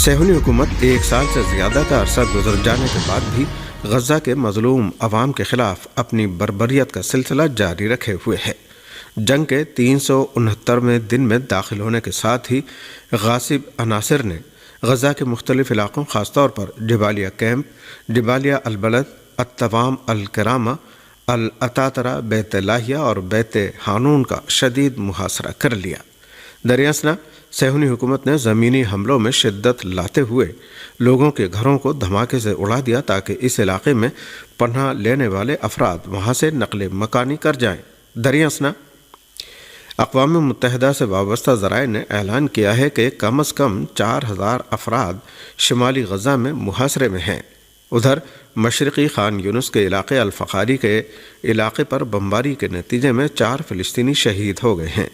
صہیونی حکومت ایک سال سے زیادہ کا عرصہ گزر جانے کے بعد بھی غزہ کے مظلوم عوام کے خلاف اپنی بربریت کا سلسلہ جاری رکھے ہوئے ہے۔ جنگ کے 369ویں دن میں داخل ہونے کے ساتھ ہی غاصب عناصر نے غزہ کے مختلف علاقوں خاص طور پر جبالیہ کیمپ، جبالیہ البلد، التوام الکرامہ، الاتاترہ، بیت لاہیہ اور بیت حانون کا شدید محاصرہ کر لیا۔ دریں اثنا صہیونی حکومت نے زمینی حملوں میں شدت لاتے ہوئے لوگوں کے گھروں کو دھماکے سے اڑا دیا تاکہ اس علاقے میں پناہ لینے والے افراد وہاں سے نقل مکانی کر جائیں۔ دریں اثنا اقوام متحدہ سے وابستہ ذرائع نے اعلان کیا ہے کہ کم از کم 4000 افراد شمالی غزہ میں محاصرے میں ہیں۔ ادھر مشرقی خان یونس کے علاقے الفخاری کے علاقے پر بمباری کے نتیجے میں 4 فلسطینی شہید ہو گئے ہیں۔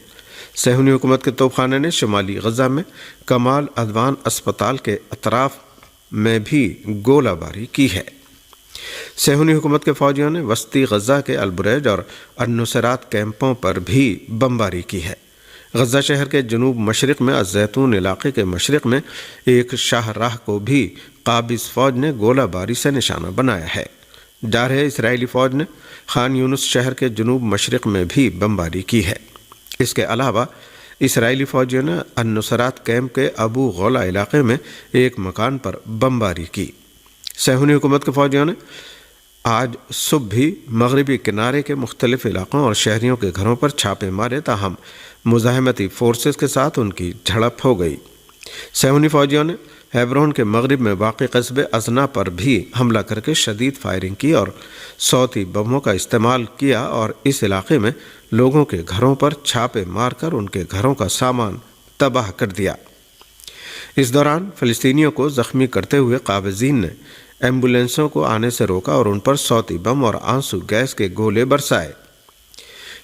صہیونی حکومت کے توپ خانے نے شمالی غزہ میں کمال عدوان اسپتال کے اطراف میں بھی گولہ باری کی ہے۔ صہیونی حکومت کے فوجیوں نے وسطی غزہ کے البریج اور النصیرات کیمپوں پر بھی بمباری کی ہے۔ غزہ شہر کے جنوب مشرق میں الزیتون علاقے کے مشرق میں ایک شاہراہ کو بھی قابض فوج نے گولہ باری سے نشانہ بنایا ہے۔ جارحہ اسرائیلی فوج نے خان یونس شہر کے جنوب مشرق میں بھی بمباری کی ہے۔ اس کے علاوہ اسرائیلی فوجیوں نے النصیرات کیمپ کے ابو غولہ علاقے میں ایک مکان پر بمباری کی۔ صہیونی حکومت کے فوجیوں نے آج صبح بھی مغربی کنارے کے مختلف علاقوں اور شہریوں کے گھروں پر چھاپے مارے، تاہم مزاحمتی فورسز کے ساتھ ان کی جھڑپ ہو گئی۔ صہیونی فوجیوں نے ہیبرون کے مغرب میں واقع قصبے ازنا پر بھی حملہ کر کے شدید فائرنگ کی اور صوتی بموں کا استعمال کیا اور اس علاقے میں لوگوں کے گھروں پر چھاپے مار کر ان کے گھروں کا سامان تباہ کر دیا۔ اس دوران فلسطینیوں کو زخمی کرتے ہوئے قابضین نے ایمبولینسوں کو آنے سے روکا اور ان پر صوتی بم اور آنسو گیس کے گولے برسائے۔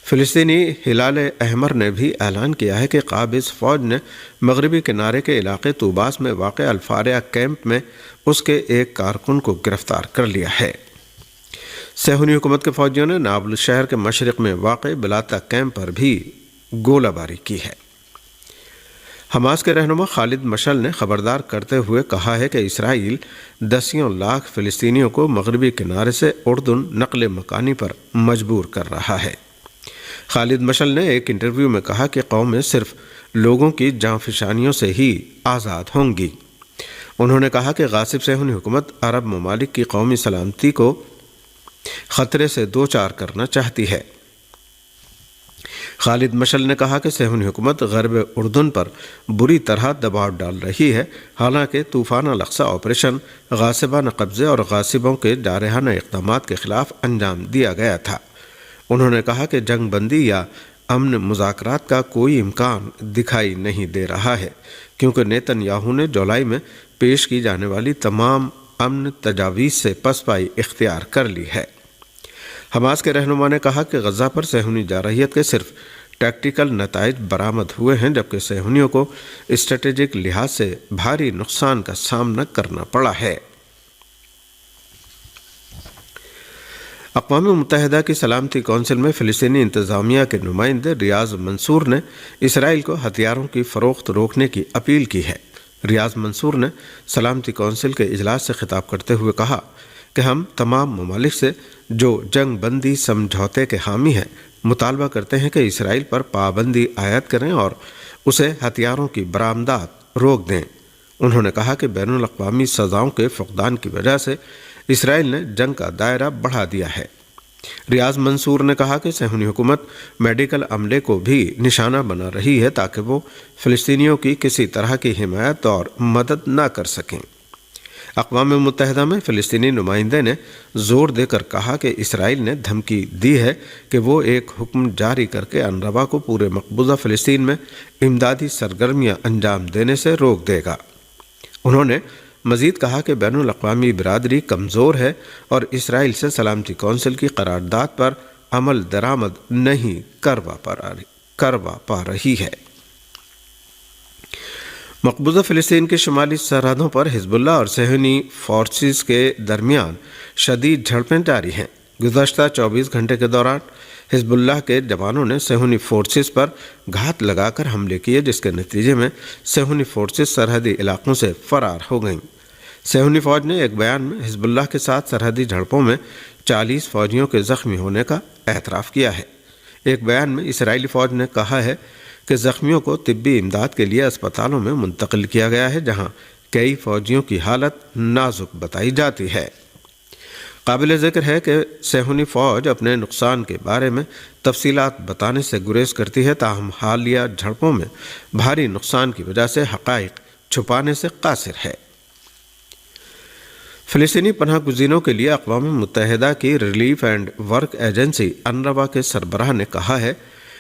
فلسطینی ہلال احمر نے بھی اعلان کیا ہے کہ قابض فوج نے مغربی کنارے کے علاقے طوباس میں واقع الفاریا کیمپ میں اس کے ایک کارکن کو گرفتار کر لیا ہے۔ صہیونی حکومت کے فوجیوں نے نابلس شہر کے مشرق میں واقع بلاتا کیمپ پر بھی گولہ باری کی ہے۔ حماس کے رہنما خالد مشعل نے خبردار کرتے ہوئے کہا ہے کہ اسرائیل دسیوں لاکھ فلسطینیوں کو مغربی کنارے سے اردن نقل مکانی پر مجبور کر رہا ہے۔ خالد مشعل نے ایک انٹرویو میں کہا کہ قومیں صرف لوگوں کی جاں فشانیوں سے ہی آزاد ہوں گی۔ انہوں نے کہا کہ غاصب صہیونی حکومت عرب ممالک کی قومی سلامتی کو خطرے سے دوچار کرنا چاہتی ہے۔ خالد مشعل نے کہا کہ صہیونی حکومت غرب اردن پر بری طرح دباؤ ڈال رہی ہے، حالانکہ طوفان الاقصی آپریشن غاصبانہ قبضے اور غاصبوں کے جارحانہ اقدامات کے خلاف انجام دیا گیا تھا۔ انہوں نے کہا کہ جنگ بندی یا امن مذاکرات کا کوئی امکان دکھائی نہیں دے رہا ہے، کیونکہ نیتن یاہو نے جولائی میں پیش کی جانے والی تمام امن تجاویز سے پسپائی اختیار کر لی ہے۔ حماس کے رہنما نے کہا کہ غزہ پر صہیونی جارحیت کے صرف ٹیکٹیکل نتائج برآمد ہوئے ہیں، جبکہ صہیونیوں کو اسٹریٹجک لحاظ سے بھاری نقصان کا سامنا کرنا پڑا ہے۔ اقوام متحدہ کی سلامتی کونسل میں فلسطینی انتظامیہ کے نمائندے ریاض منصور نے اسرائیل کو ہتھیاروں کی فروخت روکنے کی اپیل کی ہے۔ ریاض منصور نے سلامتی کونسل کے اجلاس سے خطاب کرتے ہوئے کہا کہ ہم تمام ممالک سے جو جنگ بندی سمجھوتے کے حامی ہیں مطالبہ کرتے ہیں کہ اسرائیل پر پابندی عائد کریں اور اسے ہتھیاروں کی برآمدات روک دیں۔ انہوں نے کہا کہ بین الاقوامی سزاؤں کے فقدان کی وجہ سے اسرائیل نے جنگ کا دائرہ بڑھا دیا ہے۔ ریاض منصور نے کہا کہ صہیونی حکومت میڈیکل عملے کو بھی نشانہ بنا رہی ہے تاکہ وہ فلسطینیوں کی کسی طرح کی حمایت اور مدد نہ کر سکیں۔ اقوام متحدہ میں فلسطینی نمائندے نے زور دے کر کہا کہ اسرائیل نے دھمکی دی ہے کہ وہ ایک حکم جاری کر کے انروا کو پورے مقبوضہ فلسطین میں امدادی سرگرمیاں انجام دینے سے روک دے گا۔ انہوں نے مزید کہا کہ بین الاقوامی برادری کمزور ہے اور اسرائیل سے سلامتی کونسل کی قرارداد پر عمل درآمد نہیں کروا پا رہی ہے۔ مقبوضہ فلسطین کی شمالی سرحدوں پر حزب اللہ اور صہیونی فورسز کے درمیان شدید جھڑپیں جاری ہیں۔ گزشتہ 24 گھنٹے کے دوران حزب اللہ کے جوانوں نے صہیونی فورسز پر گھات لگا کر حملے کیے، جس کے نتیجے میں صہیونی فورسز سرحدی علاقوں سے فرار ہو گئیں۔ صہیونی فوج نے ایک بیان میں حزب اللہ کے ساتھ سرحدی جھڑپوں میں 40 فوجیوں کے زخمی ہونے کا اعتراف کیا ہے۔ ایک بیان میں اسرائیلی فوج نے کہا ہے کہ زخمیوں کو طبی امداد کے لیے اسپتالوں میں منتقل کیا گیا ہے، جہاں کئی فوجیوں کی حالت نازک بتائی جاتی ہے۔ قابل ذکر ہے کہ صہیونی فوج اپنے نقصان کے بارے میں تفصیلات بتانے سے گریز کرتی ہے، تاہم حالیہ جھڑپوں میں بھاری نقصان کی وجہ سے حقائق چھپانے سے قاصر ہے۔ فلسطینی پناہ گزینوں کے لیے اقوام متحدہ کی ریلیف اینڈ ورک ایجنسی انروا کے سربراہ نے کہا ہے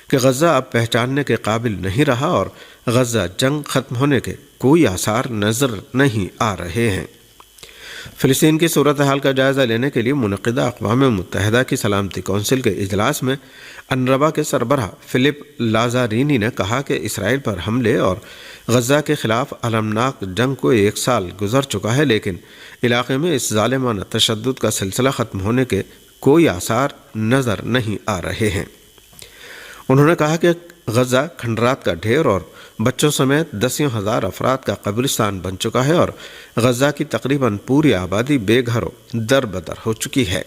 کہ غزہ اب پہچاننے کے قابل نہیں رہا اور غزہ جنگ ختم ہونے کے کوئی آثار نظر نہیں آ رہے ہیں۔ فلسطین کی صورتحال کا جائزہ لینے کے لیے منعقدہ اقوام متحدہ کی سلامتی کونسل کے اجلاس میں انروا کے سربراہ فلپ لازارینی نے کہا کہ اسرائیل پر حملے اور غزہ کے خلاف المناک جنگ کو 1 سال گزر چکا ہے، لیکن علاقے میں اس ظالمانہ تشدد کا سلسلہ ختم ہونے کے کوئی آثار نظر نہیں آ رہے ہیں۔ انہوں نے کہا کہ غزہ کھنڈرات کا ڈھیر اور بچوں سمیت 10,000 افراد کا قبرستان بن چکا ہے اور غزہ کی تقریباً پوری آبادی بے گھر و در بدر ہو چکی ہے۔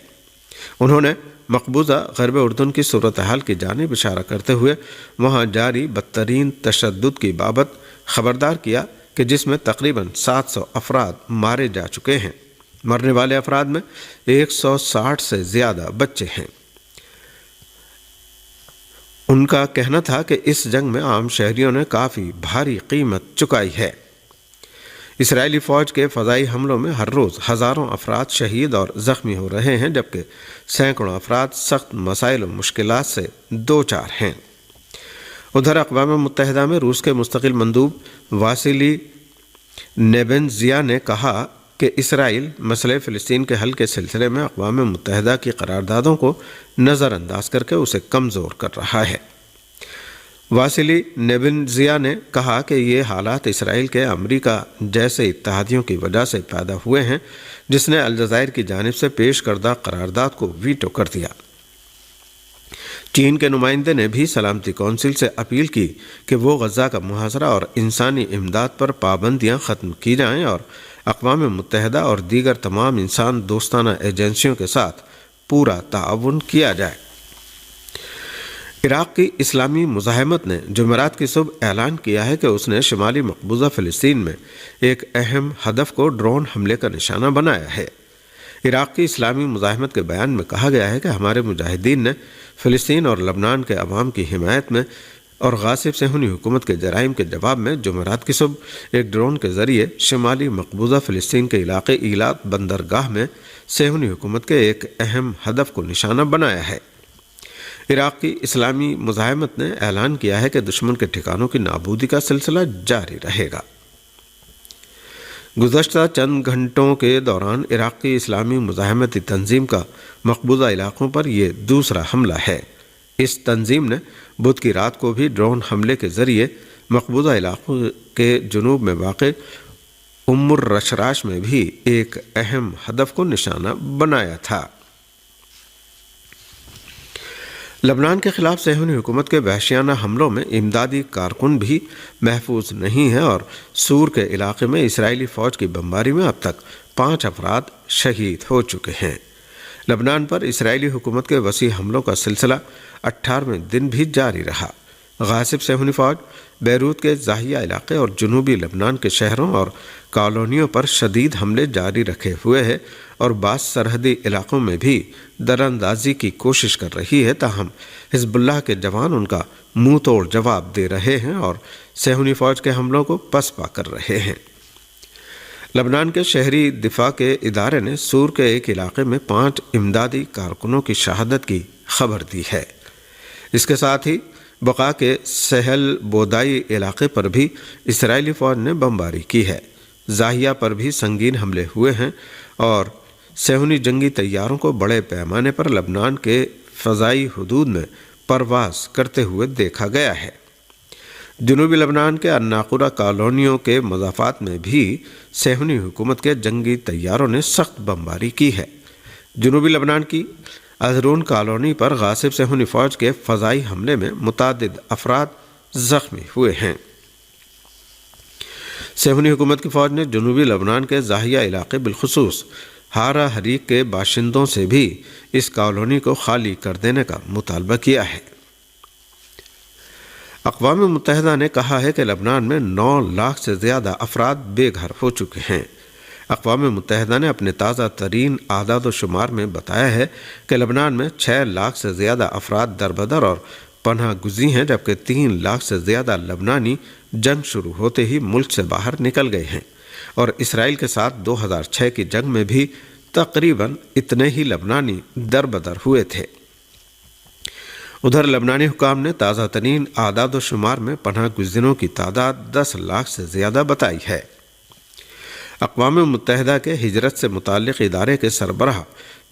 انہوں نے مقبوضہ غرب اردن کی صورتحال کی جانب اشارہ کرتے ہوئے وہاں جاری بدترین تشدد کی بابت خبردار کیا کہ جس میں تقریباً 700 افراد مارے جا چکے ہیں۔ مرنے والے افراد میں 160 سے زیادہ بچے ہیں۔ ان کا کہنا تھا کہ اس جنگ میں عام شہریوں نے کافی بھاری قیمت چکائی ہے۔ اسرائیلی فوج کے فضائی حملوں میں ہر روز ہزاروں افراد شہید اور زخمی ہو رہے ہیں، جبکہ سینکڑوں افراد سخت مسائل و مشکلات سے دوچار ہیں۔ ادھر اقوام متحدہ میں روس کے مستقل مندوب واسیلی نیبنزیا نے کہا کہ اسرائیل مسئلہ فلسطین کے حل کے سلسلے میں اقوام متحدہ کی قراردادوں کو نظر انداز کر کے اسے کمزور کر رہا ہے۔ واسیلی نیبنزیا نے کہا کہ یہ حالات اسرائیل کے امریکہ جیسے اتحادیوں کی وجہ سے پیدا ہوئے ہیں، جس نے الجزائر کی جانب سے پیش کردہ قرارداد کو ویٹو کر دیا۔ چین کے نمائندے نے بھی سلامتی کونسل سے اپیل کی کہ وہ غزہ کا محاصرہ اور انسانی امداد پر پابندیاں ختم کی جائیں اور اقوام متحدہ اور دیگر تمام انسان دوستانہ ایجنسیوں کے ساتھ پورا تعاون کیا جائے۔ عراق کی اسلامی مزاحمت نے جمعرات کی صبح اعلان کیا ہے کہ اس نے شمالی مقبوضہ فلسطین میں ایک اہم ہدف کو ڈرون حملے کا نشانہ بنایا ہے۔ عراق کی اسلامی مزاحمت کے بیان میں کہا گیا ہے کہ ہمارے مجاہدین نے فلسطین اور لبنان کے عوام کی حمایت میں اور غاصب صہیونی حکومت کے جرائم کے جواب میں جمعرات کی صبح ایک ڈرون کے ذریعے شمالی مقبوضہ فلسطین کے علاقے ایلات بندرگاہ میں صہیونی حکومت کے ایک اہم ہدف کو نشانہ بنایا ہے۔ عراق کی اسلامی مزاحمت نے اعلان کیا ہے کہ دشمن کے ٹھکانوں کی نابودی کا سلسلہ جاری رہے گا۔ گزشتہ چند گھنٹوں کے دوران عراق کی اسلامی مزاحمتی تنظیم کا مقبوضہ علاقوں پر یہ دوسرا حملہ ہے۔ اس تنظیم نے بدھ کی رات کو بھی ڈرون حملے کے ذریعے مقبوضہ علاقوں کے جنوب میں واقع الرشراش میں بھی ایک اہم ہدف کو نشانہ بنایا تھا۔ لبنان کے خلاف صہیونی حکومت کے وحشیانہ حملوں میں امدادی کارکن بھی محفوظ نہیں ہیں اور سور کے علاقے میں اسرائیلی فوج کی بمباری میں اب تک 5 افراد شہید ہو چکے ہیں۔ لبنان پر اسرائیلی حکومت کے وسیع حملوں کا سلسلہ 18ویں دن بھی جاری رہا۔ غاصب صہیونی فوج بیروت کے زاہیہ علاقے اور جنوبی لبنان کے شہروں اور کالونیوں پر شدید حملے جاری رکھے ہوئے ہے اور بعض سرحدی علاقوں میں بھی دراندازی کی کوشش کر رہی ہے، تاہم حزب اللہ کے جوان ان کا منہ توڑ جواب دے رہے ہیں اور صہیونی فوج کے حملوں کو پسپا کر رہے ہیں۔ لبنان کے شہری دفاع کے ادارے نے سور کے ایک علاقے میں 5 امدادی کارکنوں کی شہادت کی خبر دی ہے۔ اس کے ساتھ ہی بقا کے سہل بودائی علاقے پر بھی اسرائیلی فوج نے بمباری کی ہے۔ زاہیہ پر بھی سنگین حملے ہوئے ہیں اور صہیونی جنگی طیاروں کو بڑے پیمانے پر لبنان کے فضائی حدود میں پرواز کرتے ہوئے دیکھا گیا ہے۔ جنوبی لبنان کے الناقورہ کالونیوں کے مضافات میں بھی صہیونی حکومت کے جنگی طیاروں نے سخت بمباری کی ہے۔ جنوبی لبنان کی ازرون کالونی پر غاصب صہیونی فوج کے فضائی حملے میں متعدد افراد زخمی ہوئے ہیں۔ صہیونی حکومت کی فوج نے جنوبی لبنان کے زاہیہ علاقے بالخصوص ہارا حریق کے باشندوں سے بھی اس کالونی کو خالی کر دینے کا مطالبہ کیا ہے۔ اقوام متحدہ نے کہا ہے کہ لبنان میں 9 لاکھ سے زیادہ افراد بے گھر ہو چکے ہیں۔ اقوام متحدہ نے اپنے تازہ ترین اعداد و شمار میں بتایا ہے کہ لبنان میں 6 لاکھ سے زیادہ افراد دربدر اور پناہ گزین ہیں، جبکہ 3 لاکھ سے زیادہ لبنانی جنگ شروع ہوتے ہی ملک سے باہر نکل گئے ہیں، اور اسرائیل کے ساتھ 2006 کی جنگ میں بھی تقریباً اتنے ہی لبنانی دربدر ہوئے تھے۔ ادھر لبنانی حکام نے تازہ ترین اعداد و شمار میں پناہ گزینوں کی تعداد 10 لاکھ سے زیادہ بتائی ہے۔ اقوام متحدہ کے ہجرت سے متعلق ادارے کے سربراہ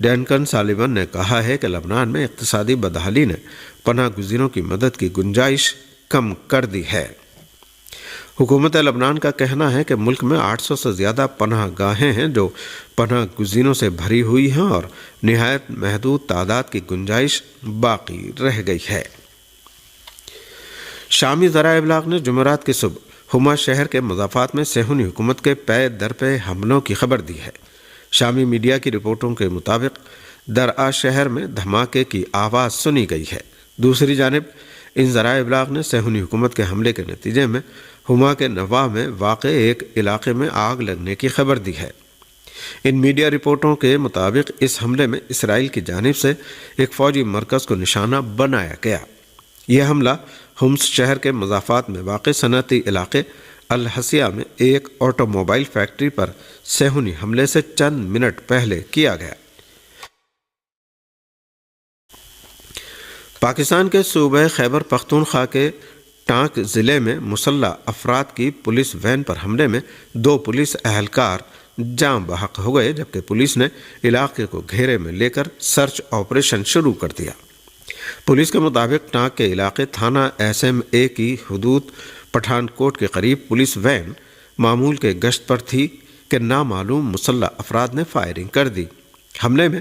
ڈنکن سالیون نے کہا ہے کہ لبنان میں اقتصادی بدحالی نے پناہ گزینوں کی مدد کی گنجائش کم کر دی ہے۔ حکومت لبنان کا کہنا ہے کہ ملک میں 800 سے زیادہ پناہ گاہیں ہیں جو پناہ گزینوں سے بھری ہوئی ہیں، اور نہایت محدود تعداد کی گنجائش باقی رہ گئی ہے۔ شامی ذرائع ابلاغ نے جمعرات کی صبح حما شہر کے مضافات میں صہیونی حکومت کے پے در پے حملوں کی خبر دی ہے۔ شامی میڈیا کی رپورٹوں کے مطابق درعا شہر میں دھماکے کی آواز سنی گئی ہے۔ دوسری جانب ان ذرائع ابلاغ نے صہیونی حکومت کے حملے کے نتیجے میں حما کے نواح میں واقع ایک علاقے میں آگ لگنے کی خبر دی ہے۔ ان میڈیا رپورٹوں کے مطابق اس حملے میں اسرائیل کی جانب سے ایک فوجی مرکز کو نشانہ بنایا گیا۔ یہ حملہ حمص شہر کے مضافات میں واقع صنعتی علاقے الحسیہ میں ایک آٹو موبائل فیکٹری پر صہیونی حملے سے چند منٹ پہلے کیا گیا۔ پاکستان کے صوبہ خیبر پختونخوا کے ٹانک ضلع میں مسلح افراد کی پولیس وین پر حملے میں 2 پولیس اہلکار جاں بحق ہو گئے، جبکہ پولیس نے علاقے کو گھیرے میں لے کر سرچ آپریشن شروع کر دیا۔ پولیس کے مطابق ٹانک کے علاقے تھانہ SMA کی حدود پٹھان کوٹ کے قریب پولیس وین معمول کے گشت پر تھی کہ نامعلوم مسلح افراد نے فائرنگ کر دی۔ حملے میں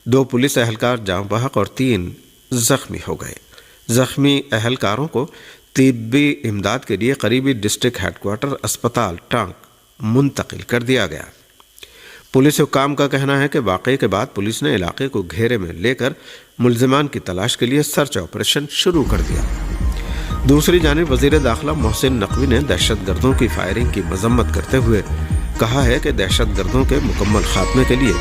2 پولیس اہلکار جاں بحق اور 3 زخمی ہو گئے۔ زخمی اہلکاروں کو طبی امداد کے لیے قریبی ڈسٹرکٹ ہیڈ کوارٹر اسپتال ٹانک منتقل کر دیا گیا۔ پولیس حکام کا کہنا ہے کہ واقعے کے بعد پولیس نے علاقے کو گھیرے میں لے کر ملزمان کی تلاش کے لیے سرچ آپریشن شروع کر دیا۔ دوسری جانب وزیر داخلہ محسن نقوی نے دہشت گردوں کی فائرنگ کی مذمت کرتے ہوئے کہا ہے کہ دہشت گردوں کے مکمل خاتمے کے لیے